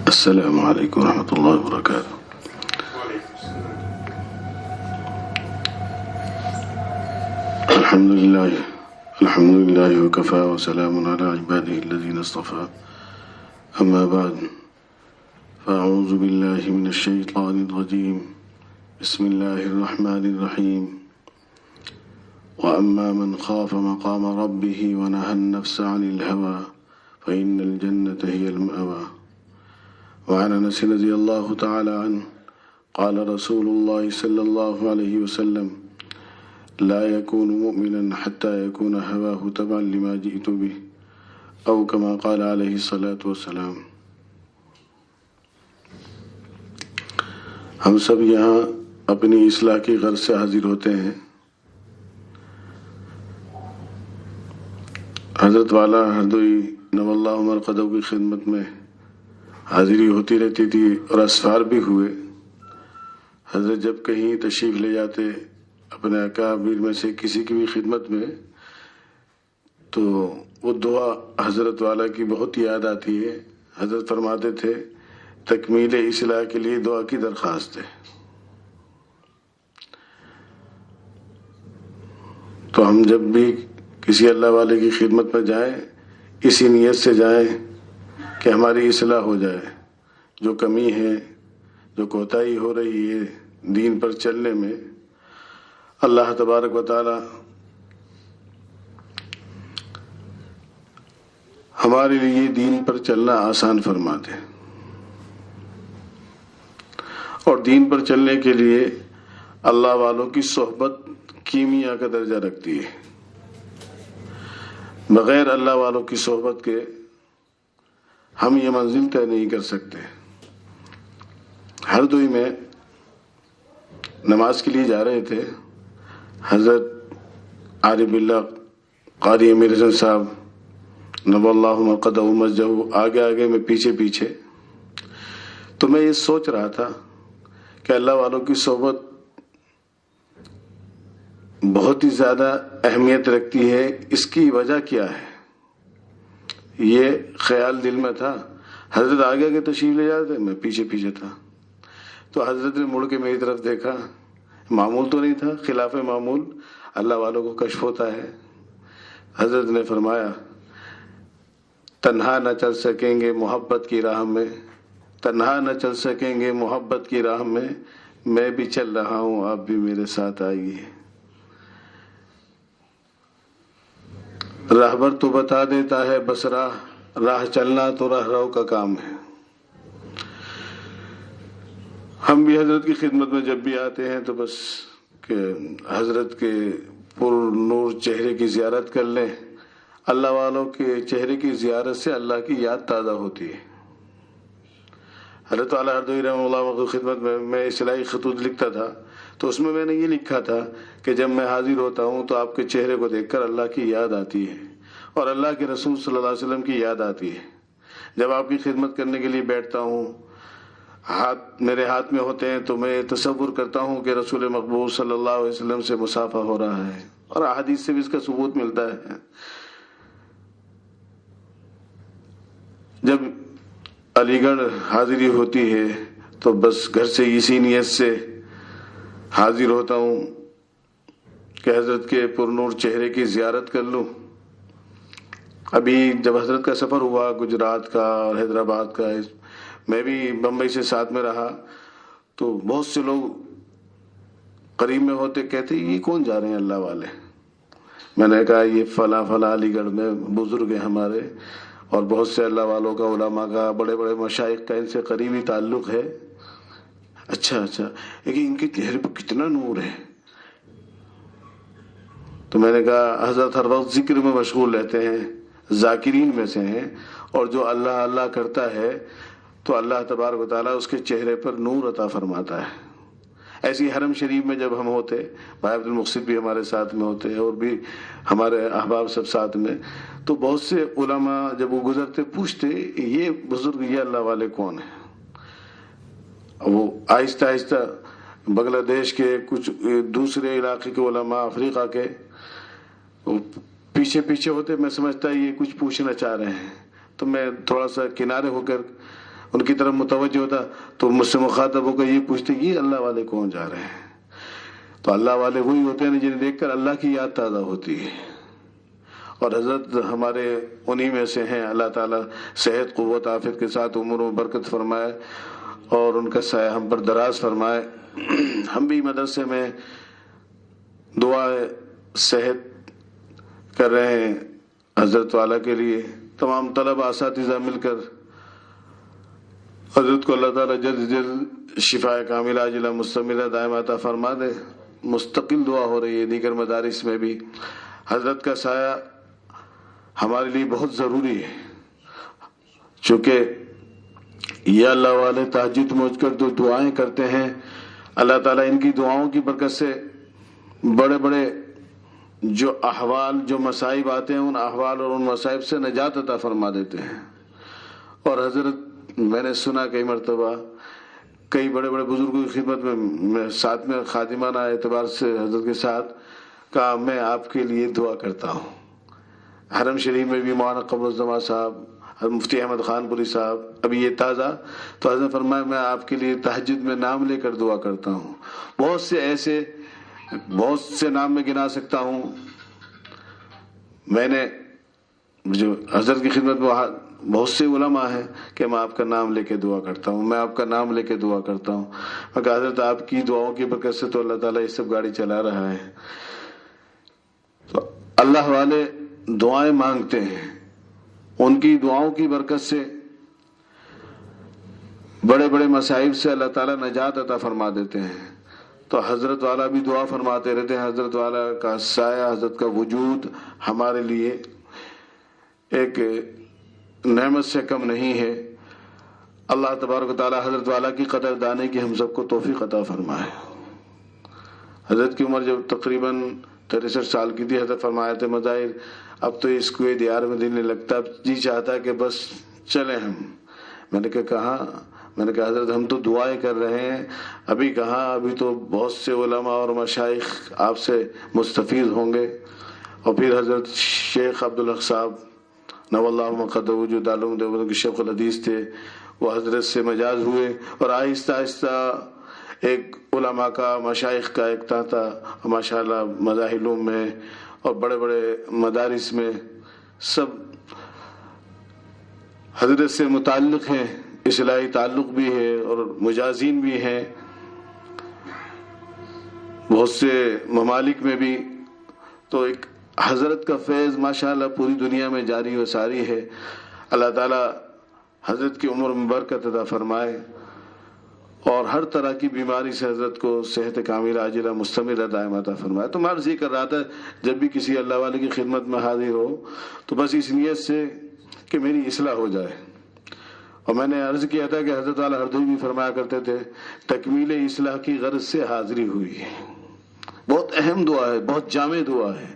السلام علیکم ورحمۃ اللہ وبرکاتہ. الحمد للہ وکفى وسلام علی عباده الذین اصطفى. اما بعد فاعوذ باللہ من الشیطان الرجیم. بسم اللہ الرحمن الرحیم. واما من خاف مقام ربه ونهى النفس عن الهوى فإن الجنة هي المأوى. وعن انس رضی اللہ تعالی عنہ قال رسول اللہ صلی اللہ علیہ وسلم لا يكون مؤمنا حتى يكون هواه تبعا لما جئت به او كما قال علیہ الصلاة والسلام. ہم سب یہاں اپنی اصلاح کی غرض سے حاضر ہوتے ہیں. حضرت والا ہردوئی نور اللہ مرقدہ کی خدمت میں حاضری ہوتی رہتی تھی اور اسفار بھی ہوئے. حضرت جب کہیں تشریف لے جاتے اپنے اکابر میں سے کسی کی بھی خدمت میں تو وہ دعا حضرت والا کی بہت یاد آتی ہے. حضرت فرماتے تھے تکمیل اصلاح کے لیے دعا کی درخواست ہے. تو ہم جب بھی کسی اللہ والے کی خدمت میں جائیں اسی نیت سے جائیں کہ ہماری اصلاح ہو جائے. جو کمی ہے جو کوتاہی ہو رہی ہے دین پر چلنے میں اللہ تبارک و تعالی ہمارے لیے دین پر چلنا آسان فرما دے. اور دین پر چلنے کے لیے اللہ والوں کی صحبت کیمیا کا درجہ رکھتی ہے. بغیر اللہ والوں کی صحبت کے ہم یہ منزل طے نہیں کر سکتے. ہردوئی میں نماز کے لیے جا رہے تھے. حضرت عارف اللہ قاری امیر حسن صاحب نور اللہ مرقدہ مسجہ آگے آگے میں پیچھے پیچھے. تو میں یہ سوچ رہا تھا کہ اللہ والوں کی صحبت بہت ہی زیادہ اہمیت رکھتی ہے. اس کی وجہ کیا ہے یہ خیال دل میں تھا. حضرت آگے آگے تشریف لے جاتے میں پیچھے پیچھے تھا. تو حضرت نے مڑ کے میری طرف دیکھا. معمول تو نہیں تھا, خلاف معمول اللہ والوں کو کشف ہوتا ہے. حضرت نے فرمایا تنہا نہ چل سکیں گے محبت کی راہ میں, تنہا نہ چل سکیں گے محبت کی راہ میں بھی چل رہا ہوں آپ بھی میرے ساتھ آئیے. راہبر تو بتا دیتا ہے بس راہ چلنا تو راہ رو کا کام ہے. ہم بھی حضرت کی خدمت میں جب بھی آتے ہیں تو بس کہ حضرت کے پر نور چہرے کی زیارت کر لیں. اللہ والوں کے چہرے کی زیارت سے اللہ کی یاد تازہ ہوتی ہے. حضرت والا ہردوئی رحمہ اللہ کی خدمت میں اصلاحی خطوط لکھتا تھا تو اس میں نے یہ لکھا تھا کہ جب میں حاضر ہوتا ہوں تو آپ کے چہرے کو دیکھ کر اللہ کی یاد آتی ہے اور اللہ کے رسول صلی اللہ علیہ وسلم کی یاد آتی ہے. جب آپ کی خدمت کرنے کے لیے بیٹھتا ہوں میرے ہاتھ میں ہوتے ہیں تو میں تصور کرتا ہوں کہ رسول مقبول صلی اللہ علیہ وسلم سے مصافحہ ہو رہا ہے اور احادیث سے بھی اس کا ثبوت ملتا ہے. جب علی گڑھ حاضری ہوتی ہے تو بس گھر سے اسی نیت سے حاضر ہوتا ہوں کہ حضرت کے پرنور چہرے کی زیارت کر لوں. ابھی جب حضرت کا سفر ہوا گجرات کا اور حیدرآباد کا, میں بھی بمبئی سے ساتھ میں رہا تو بہت سے لوگ قریب میں ہوتے کہتے یہ کون جا رہے ہیں اللہ والے. میں نے کہا یہ فلاں فلاں علی گڑھ میں بزرگ ہیں ہمارے اور بہت سے اللہ والوں کا علماء کا بڑے بڑے مشائخ کا ان سے قریبی تعلق ہے. اچھا لیکن ان کے چہرے پر کتنا نور ہے. تو میں نے کہا حضرت ہر وقت ذکر میں مشغول رہتے ہیں, ذاکرین میں سے ہیں, اور جو اللہ اللہ کرتا ہے تو اللہ تبارک و تعالیٰ اس کے چہرے پر نور عطا فرماتا ہے. ایسی حرم شریف میں جب ہم ہوتے، بھائی عبد المقصد بھی ہمارے ساتھ میں ہوتے اور بھی ہمارے احباب سب ساتھ میں، تو بہت سے علماء جب وہ گزرتے پوچھتے یہ بزرگ یہ اللہ والے کون ہیں؟ وہ آہستہ آہستہ بنگلہ دیش کے کچھ دوسرے علاقے کے علماء، افریقہ کے، پیچھے پیچھے ہوتے، میں سمجھتا یہ کچھ پوچھنا چاہ رہے ہیں، تو میں تھوڑا سا کنارے ہو کر ان کی طرف متوجہ ہوتا تو مجھ سے مخاطب ہو کر یہ پوچھتے یہ اللہ والے کون جا رہے ہیں؟ تو اللہ والے وہی ہوتے ہیں جنہیں دیکھ کر اللہ کی یاد تازہ ہوتی ہے، اور حضرت ہمارے انہی میں سے ہیں۔ اللہ تعالیٰ صحت قوت عافیت کے ساتھ عمر و برکت فرمائے اور ان کا سایہ ہم پر دراز فرمائے۔ ہم بھی مدرسے میں دعا صحت کر رہے ہیں حضرت والا کے لیے، تمام طلبہ اساتذہ مل کر حضرت کو اللہ تعالیٰ جلد جلد شفا کاملہ عاجلہ مستمرہ دائمہ عطا فرما دے۔ مستقل دعا ہو رہی ہے دیگر مدارس میں بھی، حضرت کا سایہ ہمارے لیے بہت ضروری ہے، چونکہ یہ اللہ والے تہجد میں اٹھ کر جو دعائیں کرتے ہیں، اللہ تعالیٰ ان کی دعاؤں کی برکت سے بڑے بڑے جو احوال جو مصائب آتے ہیں ان احوال اور ان مصائب سے نجات عطا فرما دیتے ہیں۔ اور حضرت میں نے سنا کئی مرتبہ کئی بڑے بڑے بزرگوں کی خدمت میں ساتھ میں خادمانہ اعتبار سے حضرت کے ساتھ کہا میں آپ کے لیے دعا کرتا ہوں۔ حرم شریف میں بھی مولانا قمر الزمان صاحب، مفتی احمد خان پوری صاحب، ابھی یہ تازہ، تو حضرت فرمایا میں آپ کے لیے تہجد میں نام لے کر دعا کرتا ہوں۔ بہت سے ایسے بہت سے نام میں گنا سکتا ہوں، میں نے جو حضرت کی خدمت میں بہت سے علماء ہیں کہ میں آپ کا نام لے کے دعا کرتا ہوں، میں آپ کا نام لے کے دعا کرتا ہوں۔ میں کہا حضرت آپ کی دعاؤں کی برکت سے تو اللہ تعالیٰ یہ سب گاڑی چلا رہا ہے۔ تو اللہ والے دعائیں مانگتے ہیں، ان کی دعاؤں کی برکت سے بڑے بڑے مصائب سے اللہ تعالیٰ نجات عطا فرما دیتے ہیں۔ تو حضرت والا بھی دعا فرماتے رہتے ہیں، حضرت والا کا سایہ، حضرت کا وجود ہمارے لیے ایک نعمت سے کم نہیں ہے۔ اللہ تبارک و تعالیٰ حضرت والا کی قدر دانے کی ہم سب کو توفیق عطا فرمائے۔ حضرت کی عمر جب تقریباً 63 سال کی تھی، حضرت فرمایا تھے مظاہر اب تو اس کوئی دیار میں دل نہیں لگتا، اب جی چاہتا ہے کہ بس چلیں ہم۔ میں نے کہا میں نے کہا حضرت ہم تو دعائیں کر رہے ہیں، ابھی کہاں، ابھی تو بہت سے علماء اور مشائخ آپ سے مستفید ہوں گے۔ اور پھر حضرت شیخ عبدالحق صاحب نور اللہ مقدہ وجود عالم دیوبند کے شیخ الحدیث تھے، وہ حضرت سے مجاز ہوئے اور آہستہ آہستہ ایک علماء کا مشائخ کا ایک تانتا ماشاءاللہ مظاہر علوم میں اور بڑے بڑے مدارس میں سب حضرت سے متعلق ہیں، اصلاحی تعلق بھی ہے اور مجازین بھی ہیں بہت سے ممالک میں بھی۔ تو ایک حضرت کا فیض ماشاءاللہ پوری دنیا میں جاری و ساری ہے۔ اللہ تعالیٰ حضرت کی عمر میں برکت عطا فرمائے اور ہر طرح کی بیماری سے حضرت کو صحت کاملہ عاجلہ مستمرہ دائمہ عطا فرمائے۔ تو میں عرض یہ کر رہا تھا جب بھی کسی اللہ والے کی خدمت میں حاضر ہو تو بس اس نیت سے کہ میری اصلاح ہو جائے۔ اور میں نے عرض کیا تھا کہ حضرت والا ہردوئی بھی فرمایا کرتے تھے تکمیل اصلاح کی غرض سے حاضری ہوئی ہے۔ بہت اہم دعا ہے، بہت جامع دعا ہے۔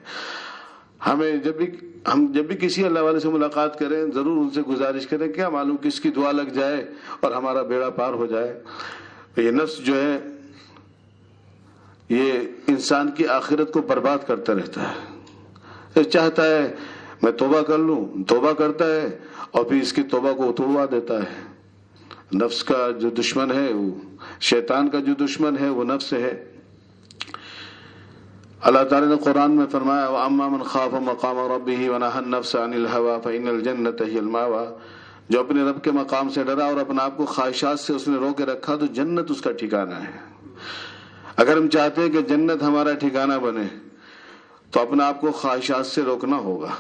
ہم جب بھی کسی اللہ والے سے ملاقات کریں ضرور ان سے گزارش کریں، کیا معلوم کس کی دعا لگ جائے اور ہمارا بیڑا پار ہو جائے۔ یہ نفس جو ہے یہ انسان کی آخرت کو برباد کرتا رہتا ہے، چاہتا ہے میں توبہ کر لوں، توبہ کرتا ہے اور پھر اس کی توبہ کو توڑوا دیتا ہے۔ نفس کا جو دشمن ہے وہ شیطان کا جو دشمن ہے وہ نفس ہے۔ اللہ تعالیٰ نے قرآن میں فرمایا وَأَمَّا مَنْ خَافَ مَقَامَ رَبِّهِ وَنَهَى النَّفْسَ عَنِ الْهَوَىٰ فَإِنَّ الْجَنَّةَ هِيَ الْمَأْوَىٰ، جو اپنے رب کے مقام سے ڈرا اور اپنے آپ کو خواہشات سے اس نے روکے رکھا تو جنت اس کا ٹھکانہ ہے۔ اگر ہم چاہتے ہیں کہ جنت ہمارا ٹھکانہ بنے تو اپنے آپ کو خواہشات سے روکنا ہوگا۔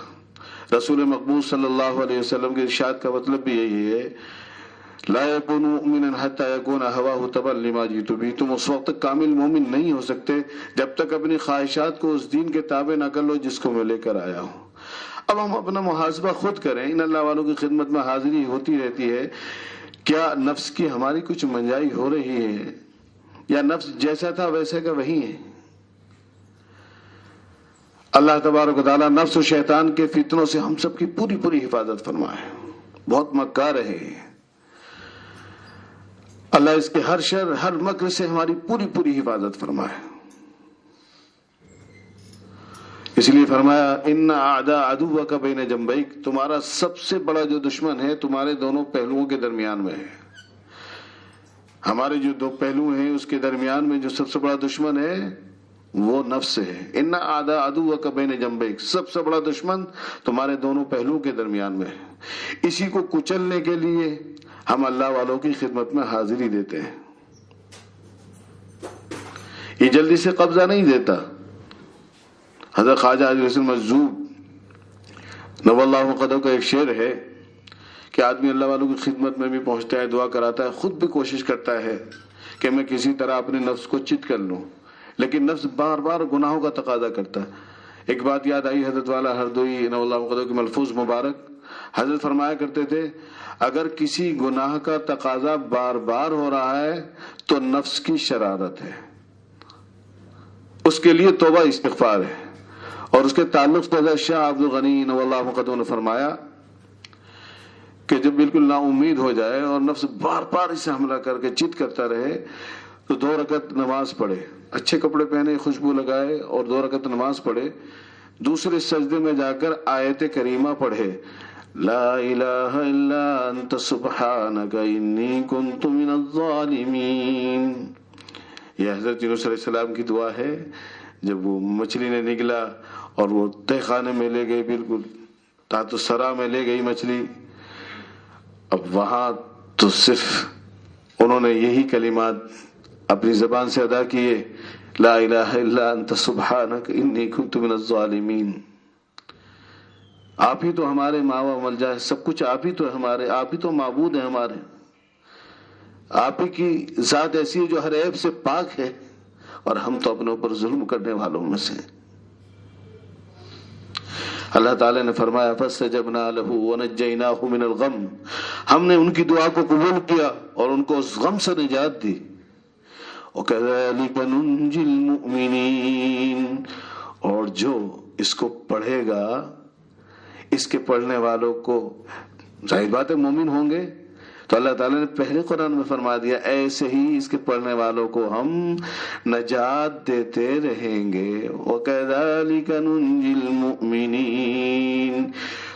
رسول مقبول صلی اللہ علیہ وسلم کے ارشاد کا مطلب بھی یہی ہے لا يكون مؤمنا حتى يكون هواه تبعا لما جئت به، تم اس وقت تک کامل مومن نہیں ہو سکتے جب تک اپنی خواہشات کو اس دین کے تابع نہ کر لو جس کو میں لے کر آیا ہوں۔ اب ہم اپنا محاسبہ خود کریں، ان اللہ والوں کی خدمت میں حاضری ہوتی رہتی ہے، کیا نفس کی ہماری کچھ منجائی ہو رہی ہے یا نفس جیسا تھا ویسے کا وہی ہے؟ اللہ تبارک و تعالیٰ نفس و شیطان کے فتنوں سے ہم سب کی پوری پوری حفاظت فرمائے. بہت مکار ہے. اللہ اس کے ہر شر ہر مکر سے ہماری پوری پوری حفاظت فرمائے. اس لیے فرمایا ان اعداء عدوک بین جنبیک، تمہارا سب سے بڑا جو دشمن ہے تمہارے دونوں پہلوؤں کے درمیان میں ہے. ہمارے جو دو پہلو ہیں اس کے درمیان میں جو سب سے بڑا دشمن ہے وہ نفس ہے. ان اعداء عدوک بین جنبیک، سب سے بڑا دشمن تمہارے دونوں پہلوؤں کے درمیان میں ہے. اسی کو کچلنے کے لیے ہم اللہ والوں کی خدمت میں حاضری دیتے ہیں. یہ جلدی سے قبضہ نہیں دیتا. حضرت خواجہ حاجی حسین مجذوب نور اللہ قدر کا ایک شعر ہے کہ آدمی اللہ والوں کی خدمت میں بھی پہنچتا ہے، دعا کراتا ہے، خود بھی کوشش کرتا ہے کہ میں کسی طرح اپنے نفس کو چت کر لوں، لیکن نفس بار بار گناہوں کا تقاضا کرتا ہے. ایک بات یاد آئی حضرت والا ہردوئی نور اللہ قدر کے ملفوظ مبارک. حضرت فرمایا کرتے تھے اگر کسی گناہ کا تقاضا بار بار ہو رہا ہے تو نفس کی شرارت ہے، اس کے لیے توبہ استغفار ہے. اور اس کے تعلق سے حضرت شاہ عبد الغنی نور اللہ قدر نے فرمایا کہ جب بالکل نا امید ہو جائے اور نفس بار بار اسے حملہ کر کے چت کرتا رہے تو 2 رکعت نماز پڑھے، اچھے کپڑے پہنے، خوشبو لگائے اور 2 رکعت نماز پڑھے. دوسرے سجدے میں جا کر آیت کریمہ پڑھے، لا الہ الا انت سبحانک انی کنت من الظالمین. یہ حضرت یونس علیہ السلام کی دعا ہے. جب وہ مچھلی نے نگلا اور وہ تہ خانے میں لے گئی، بالکل تحت الثرى میں لے گئی مچھلی، اب وہاں تو صرف انہوں نے یہی کلمات اپنی زبان سے ادا کیے، لا الہ الا انت سبحانک انی کنت من الظالمین. آپ ہی تو ہمارے ماوا ملجا ہے، سب کچھ آپ ہی تو ہے ہمارے، آپ ہی تو معبود ہیں ہمارے، آپ ہی کی ذات ایسی ہے جو ہر عیب سے پاک ہے اور ہم تو اپنے اوپر ظلم کرنے والوں میں سے. اللہ تعالیٰ نے فرمایا فاستجبنا له ونجيناه من الغم، ہم نے ان کی دعا کو قبول کیا اور ان کو اس غم سے نجات دی. وكذلك ننجي المؤمنين، اور جو اس کو پڑھے گا، اس کے پڑھنے والوں کو، ظاہر بات ہے مومن ہوں گے تو اللہ تعالیٰ نے پہلے قرآن میں فرما دیا ایسے ہی اس کے پڑھنے والوں کو ہم نجات دیتے رہیں گے. وَكَذَلِكَ نُنْجِي الْمُؤْمِنِينَ.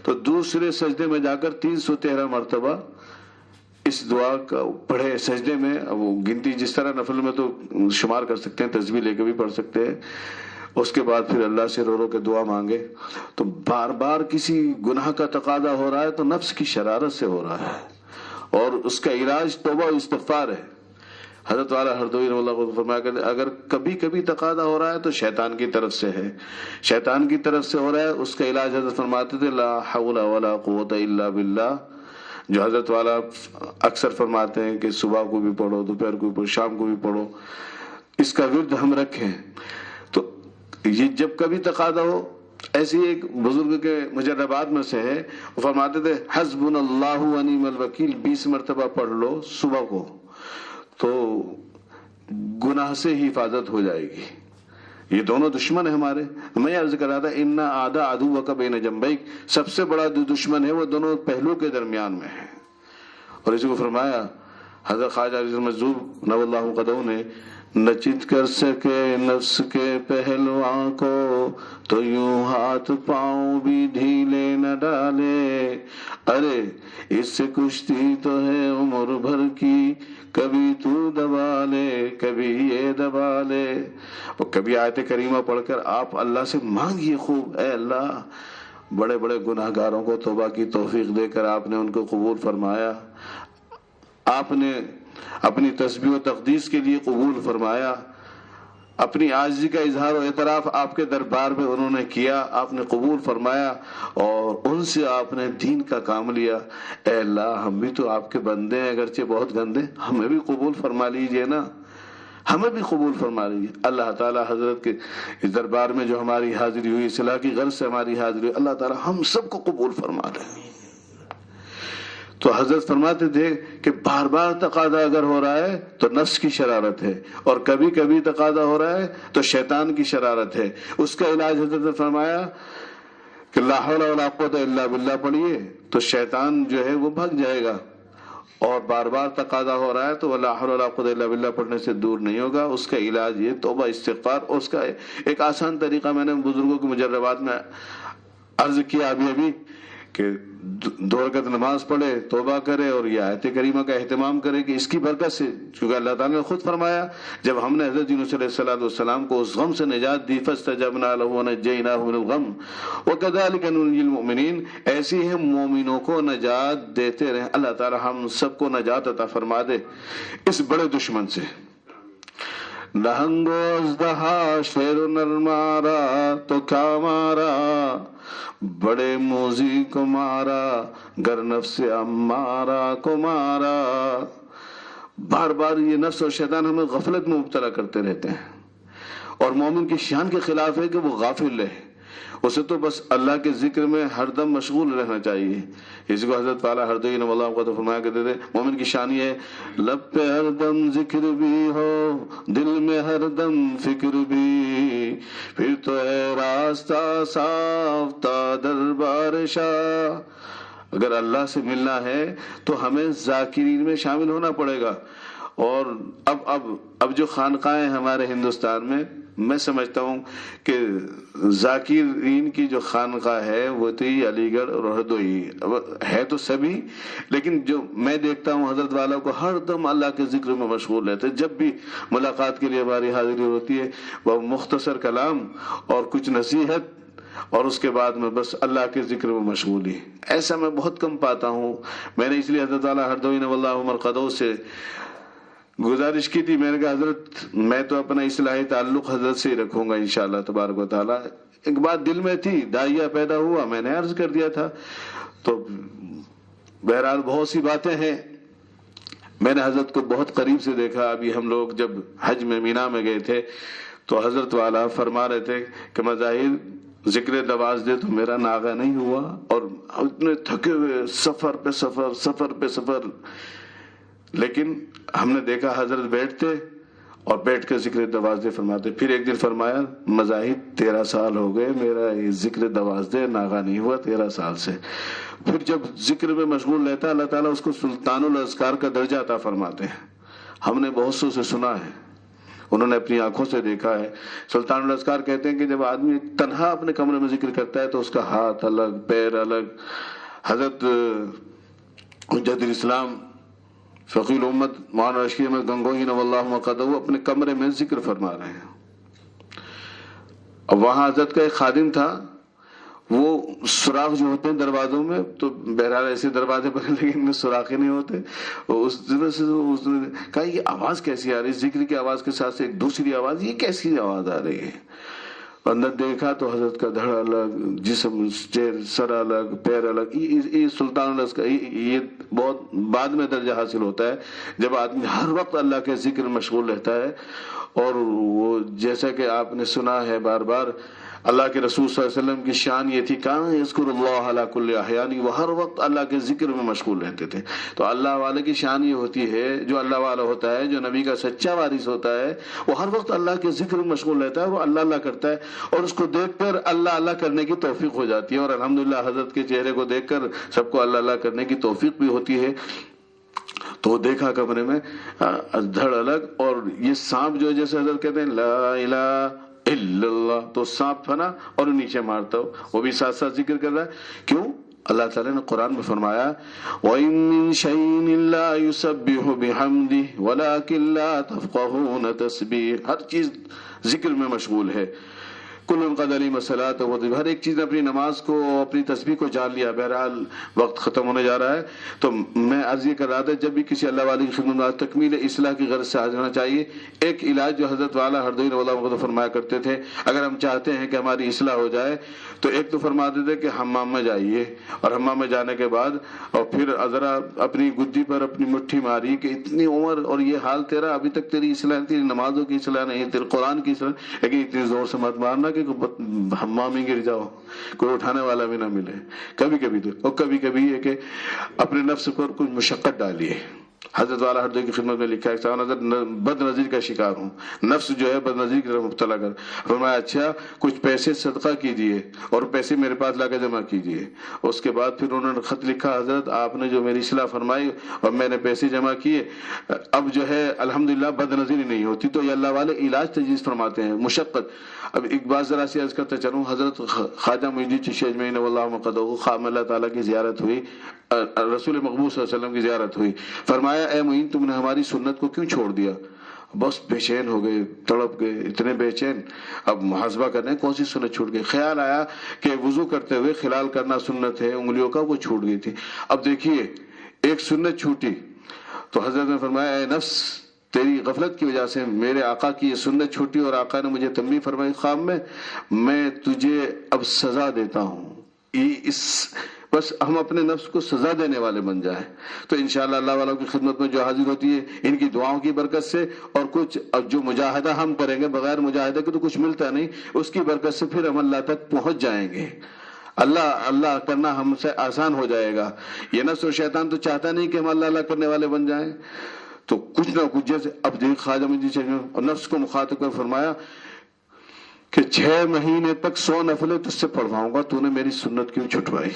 تو دوسرے سجدے میں جا کر 313 مرتبہ اس دعا کا پڑھے سجدے میں. اب وہ گنتی جس طرح نفل میں تو شمار کر سکتے ہیں، تسبیح لے کے بھی پڑھ سکتے ہیں. اس کے بعد پھر اللہ سے رو رو کے دعا مانگے. تو بار بار کسی گناہ کا تقاضا ہو رہا ہے تو نفس کی شرارت سے ہو رہا ہے اور اس کا علاج توبہ و استغفار ہے. حضرت والا ہردوئی رحمہ اللہ کو فرمایا کرتے اگر کبھی کبھی تقاضا ہو رہا ہے تو شیطان کی طرف سے ہے، شیطان کی طرف سے ہو رہا ہے، اس کا علاج حضرت فرماتے تھے لا حول ولا قوت الا باللہ، جو حضرت والا اکثر فرماتے ہیں کہ صبح کو بھی پڑھو، دوپہر کو بھی پڑھو، شام کو بھی پڑھو. اس کا ورد ہم رکھیں. تو یہ جب کبھی تقاضا ہو، ایسی ایک بزرگ کے مجربات میں سے ہے، وہ فرماتے تھے حسبنا اللہ و نعم الوکیل 20 مرتبہ پڑھ لو صبح کو تو گناہ سے ہی حفاظت ہو جائے گی. یہ دونوں دشمن ہیں ہمارے. میں عرض کر رہا تھا ان اعداء عدوک بین جنبیک، سب سے بڑا جو دشمن ہے وہ دونوں پہلو کے درمیان میں ہے. اور اسی کو فرمایا حضرت خواجہ حاجی مجذوب نور اللہ قدہ نے، نہ چت کر سکے نفس کے پہلواں کو تو یوں ہاتھ پاؤں بھی ڈھیلے نہ ڈالے. ارے اس سے کشتی تو ہے عمر بھر کی، کبھی تو دبا لے کبھی یہ دبا لے. اور کبھی آیت کریمہ پڑھ کر آپ اللہ سے مانگیے خوب، اے اللہ بڑے بڑے گناہ گاروں کو توبہ کی توفیق دے کر آپ نے ان کو قبول فرمایا، آپ نے اپنی تسبیح و تقدیس کے لیے قبول فرمایا، اپنی عاجزی کا اظہار و اعتراف آپ کے دربار میں انہوں نے کیا، آپ نے قبول فرمایا اور ان سے آپ نے دین کا کام لیا. اے اللہ ہم بھی تو آپ کے بندے ہیں، اگرچہ بہت گندے، ہمیں بھی قبول فرما لیجئے نا، ہمیں بھی قبول فرما لیجئے. اللہ تعالی حضرت کے اس دربار میں جو ہماری حاضری ہوئی، اصلاح کی غرض سے ہماری حاضری ہوئی، اللہ تعالی ہم سب کو قبول فرما لے. تو حضرت فرماتے تھے کہ بار بار تقاضا اگر ہو رہا ہے تو نفس کی شرارت ہے، اور کبھی کبھی تقاضا ہو رہا ہے تو شیطان کی شرارت ہے۔ اس کا علاج حضرت نے فرمایا کہ لا حول ولا قوت الا باللہ پڑھیے تو شیطان جو ہے وہ بھگ جائے گا، اور بار بار تقاضا ہو رہا ہے تو وہ لا حول ولا قوت الا باللہ پڑھنے سے دور نہیں ہوگا۔ اس کا علاج یہ توبہ استغفار، اور اس کا ایک آسان طریقہ میں نے بزرگوں کے مجربات میں عرض کیا ابھی کہ 2 رکعت نماز پڑھے، توبہ کرے، اور یہ آیت کریمہ کا اہتمام کرے کہ اس کی برکت سے، کیونکہ اللہ تعالیٰ نے خود فرمایا جب ہم نے حضرت یونس علیہ السلام کو اس غم سے نجات دی فاستجبنا له ونجیناہ من الغم وکذلک ننجی المؤمنین، ایسی ہی مومنوں کو نجات دیتے رہیں۔ اللہ تعالیٰ ہم سب کو نجات عطا فرما دے اس بڑے دشمن سے۔ نہنگو ازدہا شیر نر مارا تو کیا مارا، بڑے موزی کو مارا گر نفس امارہ کو مارا۔ بار بار یہ نفس اور شیطان ہمیں غفلت میں مبتلا کرتے رہتے ہیں، اور مومن کی شان کے خلاف ہے کہ وہ غافل رہے، اسے تو بس اللہ کے ذکر میں ہر دم مشغول رہنا چاہیے۔ اس کو حضرت والا ہردوئی نے اللہ کو تو فرمایا کرتے تھے مومن کی شان یہ ہے لب پہ ہر دم ذکر بھی ہو دل میں ہر دم فکر بھی، پھر تو ہے راستہ صاف تا دربار شاہ۔ اگر اللہ سے ملنا ہے تو ہمیں ذاکرین میں شامل ہونا پڑے گا۔ اور اب جو خانقاہیں ہمارے ہندوستان میں سمجھتا ہوں کہ ذاکرین کی جو خانقاہ ہے وہ تو ہی علی گڑھ اور ہردوئی ہے، تو سبھی، لیکن جو میں دیکھتا ہوں حضرت والا کو ہر دم اللہ کے ذکر میں مشغول رہتے، جب بھی ملاقات کے لیے ہماری حاضری ہوتی ہے وہ مختصر کلام اور کچھ نصیحت، اور اس کے بعد میں بس اللہ کے ذکر میں مشغولی۔ ایسا میں بہت کم پاتا ہوں۔ میں نے اس لیے حضرت والا ہردوئی نے واللہ مرقدو سے گزارش کی تھی، میں نے کہا حضرت میں تو اپنا اصلاحی تعلق حضرت سے ہی رکھوں گا انشاءاللہ تبارک و تعالی۔ ایک بات دل میں تھی، داعیہ پیدا ہوا، میں نے عرض کر دیا تھا، تو بہرحال بہت سی باتیں ہیں۔ میں نے حضرت کو بہت قریب سے دیکھا، ابھی ہم لوگ جب حج میں مینا میں گئے تھے تو حضرت والا فرما رہے تھے کہ مظاہر ذکر نواز دے تو میرا ناغہ نہیں ہوا، اور اتنے تھکے ہوئے سفر پہ سفر، لیکن ہم نے دیکھا حضرت بیٹھتے اور بیٹھ کے ذکر نواز فرماتے۔ پھر ایک دن فرمایا مظاہر 13 سال ہو گئے میرا یہ ذکر نواز ناغہ نہیں ہوا 13 سال سے۔ پھر جب ذکر میں مشغول رہتا ہے اللہ تعالیٰ اس کو سلطان الاذکار کا درجہ عطا فرماتے ہیں۔ ہم نے بہت سو سے سنا ہے، انہوں نے اپنی آنکھوں سے دیکھا ہے۔ سلطان الاذکار کہتے ہیں کہ جب آدمی تنہا اپنے کمرے میں ذکر کرتا ہے تو اس کا ہاتھ الگ پیر الگ۔ حضرت حجت الاسلام فقی الامت مولانا رشید احمد گنگوہی نور مرقدہ اپنے کمرے میں ذکر فرما رہے ہیں۔ اب وہاں حضرت کا ایک خادم تھا، وہ سوراخ جو ہوتے ہیں دروازوں میں، تو بہرحال ایسے دروازے پر لیکن میں سوراخ ہی نہیں ہوتے، اس نے کہا یہ آواز کیسی آ رہی، ذکر کی آواز کے ساتھ سے ایک دوسری آواز، یہ کیسی آواز آ رہی ہے؟ اندر دیکھا تو حضرت کا دھڑ الگ، جسم سر الگ، پیر الگ۔ یہ سلطان کا یہ بہت بعد میں درجہ حاصل ہوتا ہے جب آدمی ہر وقت اللہ کے ذکر میں مشغول رہتا ہے۔ اور وہ جیسا کہ آپ نے سنا ہے بار بار، اللہ کے رسول صلی اللہ علیہ وسلم کی شان یہ تھی کہاں یذکر اللہ علی کل احیان، وہ ہر وقت اللہ کے ذکر میں مشغول رہتے تھے۔ تو اللہ والے کی شان یہ ہوتی ہے، جو اللہ والا ہوتا ہے، جو نبی کا سچا وارث ہوتا ہے، وہ ہر وقت اللہ کے ذکر میں مشغول رہتا ہے، وہ اللہ اللہ کرتا ہے، اور اس کو دیکھ کر اللہ اللہ کرنے کی توفیق ہو جاتی ہے۔ اور الحمدللہ حضرت کے چہرے کو دیکھ کر سب کو اللہ اللہ کرنے کی توفیق بھی ہوتی ہے۔ تو دیکھا کمرے میں دھڑ الگ، اور یہ سانپ جو جیسے حضرت کہتے ہیں لا الہ الا اللہ، تو سانپ پھنا اور نیچے مارتا ہو، وہ بھی ساتھ ساتھ ذکر کر رہا ہے۔ کیوں؟ اللہ تعالیٰ نے قرآن میں فرمایا وَإِن مِّن شَيْءٍ إِلَّا يُسَبِّحُ بِحَمْدِهِ وَلَكِن لَّا تَفْقَهُونَ تَسْبِيحَهُ، ہر چیز ذکر میں مشغول ہے۔ کل قد علیم الصلاۃ و ہر ایک چیز اپنی نماز کو اپنی تسبیح کو جان لیا۔ بہرحال وقت ختم ہونے جا رہا ہے، تو میں عرض یہ کر رہا تھا جب بھی کسی اللہ والی کی خدمت میں تکمیل اصلاح کی غرض سے حاضر ہونا چاہیے۔ ایک علاج جو حضرت والا ہردوئی رضی اللہ عنہ فرمایا کرتے تھے، اگر ہم چاہتے ہیں کہ ہماری اصلاح ہو جائے تو ایک تو فرماتے تھے کہ حمام میں جائیے، اور حمام میں جانے کے بعد اور پھر ذرا اپنی گدی پر اپنی مٹھی ماری کہ اتنی عمر اور یہ حال تیرا، ابھی تک تیری اصلاح، تیری نمازوں کی اصلاح نہیں، تیرے قرآن کی اصلاح، لیکن اتنی زور سے مت مارنا کہ ہمام میں گر جاؤ، کوئی اٹھانے والا بھی نہ ملے، کبھی کبھی تو، اور کبھی کبھی یہ کہ اپنے نفس پر کچھ مشقت ڈالیے۔ حضرت والا ہردوئی کی خدمت میں لکھا ہے بد نظری کا شکار ہوں، نفس جو ہے بد نظری کی طرف مبتلا کر، فرمایا اچھا کچھ پیسے صدقہ کیجئے اور پیسے میرے پاس لا کے جمع کیجئے۔ اس کے بعد پھر انہوں نے خط لکھا، حضرت آپ نے جو میری اصلاح فرمائی اور میں نے پیسے جمع کیے، اب جو ہے الحمدللہ بد نظری نہیں ہوتی۔ تو یہ اللہ والے علاج تجویز فرماتے ہیں، مشقت۔ اب ایک بات ذرا سی عرض کرتا چلوں، حضرت خواجہ معین الدین چشتی اجمیری اللہ مقدہ خام اللہ تعالیٰ کی زیارت ہوئی، رسول مقبول صلی اللہ علیہ وسلم کی زیارت ہوئی، فرمایا اے معین تم نے ہماری سنت کو کیوں چھوڑ دیا؟ بس بے چین ہو گئے، تڑپ گئے، اتنے بے چین، اب محاسبہ کرنے کون سی سنت چھوٹ گئی؟ خیال آیا کہ وضو کرتے ہوئے خلال کرنا سنت ہے انگلیوں کا، وہ چھوٹ گئی تھی۔ اب دیکھیے ایک سنت چھوٹی تو حضرت نے فرمایا اے نفس تیری غفلت کی وجہ سے میرے آقا کی یہ سنت چھوٹی اور آقا نے مجھے تنبیہ فرمائی خواب میں تجھے اب سزا دیتا ہوں۔ بس ہم اپنے نفس کو سزا دینے والے بن جائیں تو انشاءاللہ اللہ والوں کی خدمت میں جو حاضر ہوتی ہے ان کی دعاؤں کی برکت سے، اور کچھ اب جو مجاہدہ ہم کریں گے، بغیر مجاہدہ کے تو کچھ ملتا نہیں، اس کی برکت سے پھر ہم اللہ تک پہنچ جائیں گے۔ اللہ کرنا ہم سے آسان ہو جائے گا۔ یہ نفس و شیطان تو چاہتا نہیں کہ ہم اللہ کرنے والے بن جائیں، تو کچھ نہ کچھ جیسے اب دیکھ خواجہ معین الدین نفس کو مخاطب کر فرمایا کہ 6 مہینے تک 100 نفلیں تجھ سے پڑھواؤں گا، تو نے میری سنت کیوں چھٹوائی؟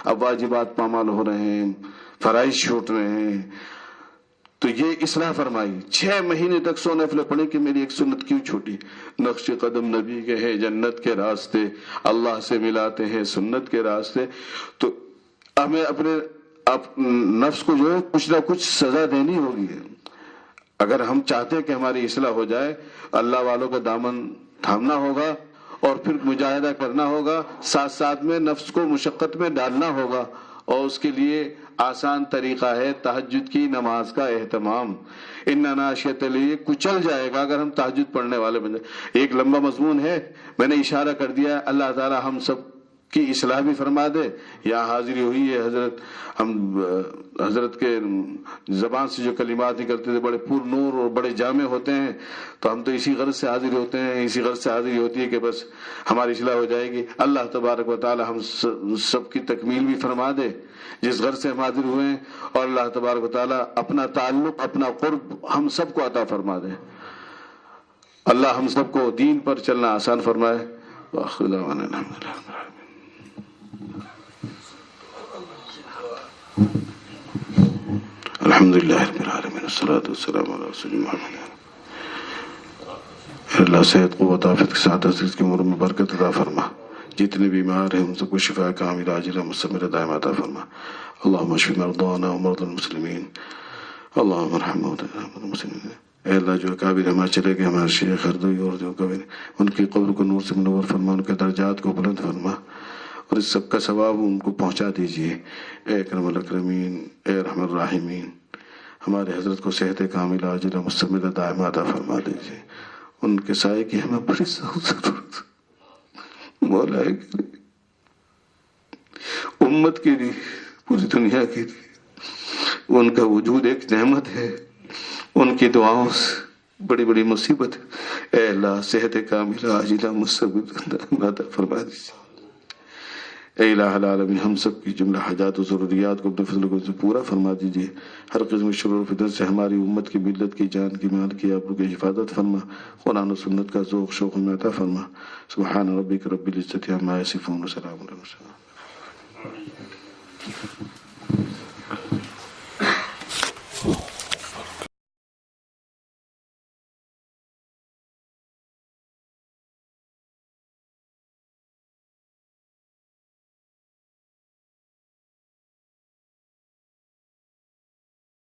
اب واجبات پامال ہو رہے ہیں، فرائض چھوٹ رہے ہیں، تو یہ اصلاح فرمائی 6 مہینے تک 100 نفلیں پڑھی کہ میری ایک سنت کیوں چھوٹی؟ نقش قدم نبی کے ہیں جنت کے راستے، اللہ سے ملاتے ہیں سنت کے راستے۔ تو ہمیں اپنے نفس کو جو ہے کچھ نہ کچھ سزا دینی ہوگی۔ اگر ہم چاہتے ہیں کہ ہماری اصلاح ہو جائے، اللہ والوں کا دامن تھامنا ہوگا اور پھر مجاہدہ کرنا ہوگا، ساتھ ساتھ میں نفس کو مشقت میں ڈالنا ہوگا، اور اس کے لیے آسان طریقہ ہے تہجد کی نماز کا اہتمام۔ ان ناشیت لیے کچل جائے گا اگر ہم تہجد پڑھنے والے بن جائیں۔ ایک لمبا مضمون ہے، میں نے اشارہ کر دیا، اللہ تعالی ہم سب کی اصلاح بھی فرما دے۔ یہاں حاضری ہوئی ہے حضرت کے زبان سے جو کلمات نکلتے تھے بڑے پر نور اور بڑے جامع ہوتے ہیں، تو ہم تو اسی غرض سے حاضر ہوتے ہیں، اسی غرض سے حاضری ہوتی ہے کہ بس ہماری اصلاح ہو جائے گی۔ اللہ تبارک و تعالی ہم سب کی تکمیل بھی فرما دے جس غرض سے ہم حاضر ہوئے ہیں، اور اللہ تبارک و تعالی اپنا تعلق، اپنا قرب ہم سب کو عطا فرما دے۔ اللہ ہم سب کو دین پر چلنا آسان فرمائے۔ وآخر دعوانا الحمدللہ رب العالمین۔ الحمدللہ رب العالمین والصلاة والسلام علی رسول محمد۔ اللہ صحت قوت عافیت کے ساتھ عزیز کی عمر میں برکت عطا فرما، جتنے بیمار ہیں ان سب کو شفا کامل عاجلہ مستمرہ دائمہ عطا فرما۔ اللہم اشف مرضانا ومرضى المسلمین، اللہم ارحم موتانا المسلمین۔ اے اللہ جو اکابر ہمارے چلے گئے، ہمارے شیخ ہردوئی اور جو اکابر، ان کی قبر کو نور سے منور فرما، ان کے درجات کو بلند فرما، اور اس سب کا ثواب ان کو پہنچا دیجیے۔ اے اکرم الاکرمین، اے ارحم الراحمین، ہمارے حضرت کو صحت کاملہ عاجلہ مستمرہ دائمہ عطا فرما دیجیے۔ ان کے سائے کی ہمیں بڑی ضرورت مولا کے لیے، امت کے لیے، پوری دنیا کے لیے۔ ان کا وجود ایک نعمت ہے، ان کی دعاؤں سے بڑی بڑی مصیبت ہے۔ اے اللہ صحت کاملہ عاجلہ مستمرہ دائمہ عطا فرما دیجیے۔ اے الہ العالمین، ہم سب کی جملہ حاجات و ضروریات کو اپنے فضل سے پورا فرما دیجیے۔ ہر قسم شرور و فتن سے ہماری امت کی ملت کی جان کی مال کی آبرو کی حفاظت فرما۔ قرآن و سنت کا ذوق شوق میں عطا فرما۔ سبحان ربک رب العزت عما یصفون، وسلام علی المرسلین۔